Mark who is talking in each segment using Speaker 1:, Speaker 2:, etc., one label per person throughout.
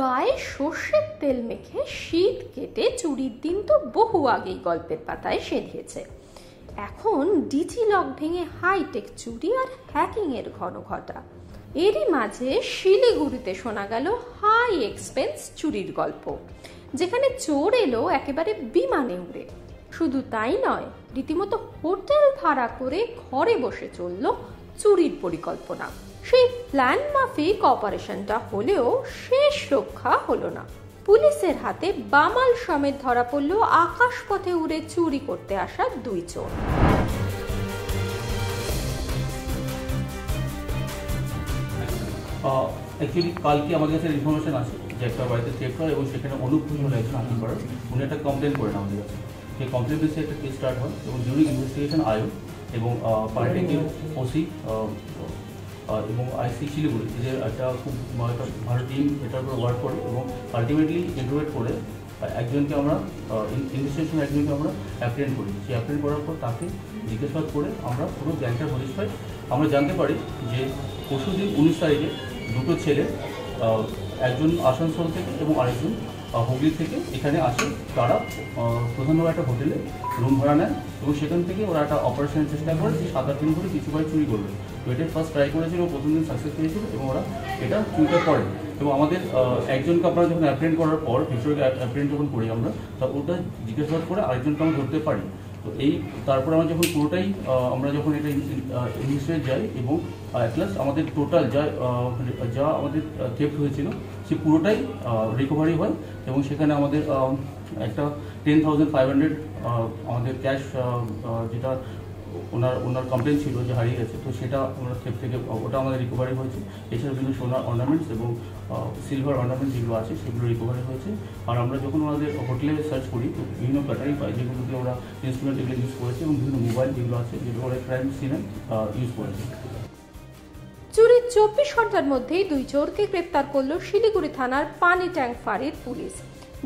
Speaker 1: গায়ে সর্ষের তেল মেখে শীত কেটে চুরির দিন তো বহু আগেই গল্পের পাতায় সেঁধেছে। এখন ডিজি লক ভেঙে হাইটেক চুরি আর হ্যাকিং এর ঘন ঘটা। এরই মাঝে শিলিগুড়িতে শোনা গেল হাই এক্সপেন্স চুরির গল্প, যেখানে চোর এলো একেবারে বিমানে উড়ে। শুধু তাই নয়, রীতিমতো হোটেল ভাড়া করে ঘরে বসে চলল চুরির পরিকল্পনা। সেই প্ল্যান মাফিক অপারেশনটা হলেও শেষ রক্ষা হলো না। পুলিশের হাতে বামাল সমেত ধরা পড়ল আকাশপথে উড়ে চুরি করতে আসা দুই চোর।
Speaker 2: অ্যাকচুয়ালি কালকে আমাদের কাছে ইনফরমেশন আছে যে একটা বাড়িতে চেক করা এবং সেখানে অনুপ বলে একজন আকিম পাড়ার উনি একটা কমপ্লেন করেন আমাদের কাছে। সেই কমপ্লেন বেসে একটা কেস স্টার্ট হয় এবং ডিউরিং ইনভেস্টিগেশন আয়ো এবং পার্টিকে ওসি এবং আইসি শিলিগুড়ি যে একটা খুব একটা ভালো টিম এটার উপর ওয়ার্ক করে এবং আলটিমেটলি ইন্টারোগেট করে একজনকে আমরা ইনভেস্টিগেশন একজনকে আমরা অ্যাপ্রেন্ড করি। সেই অ্যাপ্রেন্ড করার পর তাকে জিজ্ঞাসাবাদ করে আমরা পুরো গ্যাংটার হদিশ পাই। আমরা জানতে পারি যে পরশুদিন 19 তারিখে দুটো ছেলে, একজন আসানসোল থেকে এবং আরেকজন হুগলি থেকে এখানে আসে। তারা প্রধানভাবে একটা হোটেলে রুম ভাড়া নেয় এবং সেখান থেকে ওরা একটা অপারেশনের চেষ্টা করে যে 7-8 দিন ধরে কিছু ভাই চুরি করবে। তো এটা ফার্স্ট ট্রাই করেছিল, প্রথম দিন সাকসেস পেয়েছিল এবং ওরা এটা চুরিটা করে। এবং আমাদের একজনকে আমরা যখন অ্যাপ্রেন্ড করার পর ভিতরে অ্যাপ্রেন্ড যখন করি আমরা, তা ওটা জিজ্ঞাসাবাদ করে আরেকজনকে আমরা ধরতে পারি। তো এই তারপর আমরা যখন পুরোটাই আমরা যখন এটা ইনভেস্টিগেট যাই এবং প্লাস আমাদের টোটাল যা আমাদের থেফট হয়েছিল সে পুরোটাই রিকভারি হয় এবং সেখানে আমাদের একটা 10,500 আমাদের ক্যাশ যেটা ওনার কমপ্লেন ছিল যে হারিয়ে গেছে, তো সেটা আমরা থেফট থেকে ওটা আমাদের রিকভারি হয়েছে। এছাড়া বিভিন্ন সোনার অর্নামেন্টস এবং সিলভার অর্নামেন্টস যেগুলো আছে সেগুলো রিকভারি হয়েছে। আর আমরা যখন ওনাদের হোটেলে সার্চ করি তো বিভিন্ন ব্যাটারি পাই যেগুলোকে ওরা ইনস্ট্রুমেন্ট এগুলো ইউজ করেছে এবং বিভিন্ন মোবাইল যেগুলো আছে যেগুলো ওরা ক্রাইম সিনে ইউজ করেছে।
Speaker 1: চুরির 24 ঘন্টার মধ্যেই দুই চোরকে গ্রেপ্তার করল শিলিগুড়ি থানার পানি ট্যাঙ্ক ফাঁড়ির পুলিশ।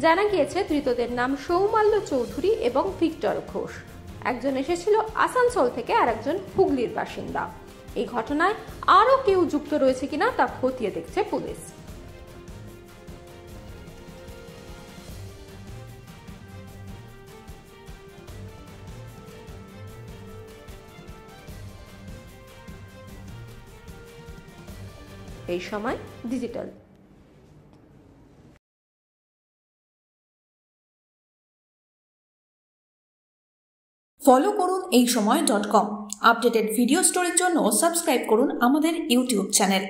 Speaker 1: জানা গিয়েছে ধৃতদের নাম সৌমাল্য চৌধুরী এবং ভিক্টর ঘোষ। একজন এসেছিল আসানসোল থেকে আর একজন হুগলির বাসিন্দা। এই ঘটনায় আরো কেউ যুক্ত রয়েছে কিনা তা খতিয়ে দেখছে পুলিশ। এই সময় ডিজিটাল।
Speaker 3: ফলো করুন এইসময়.com। আপডেটেড ভিডিও স্টোরির জন্য সাবস্ক্রাইব করুন আমাদের ইউটিউব চ্যানেল।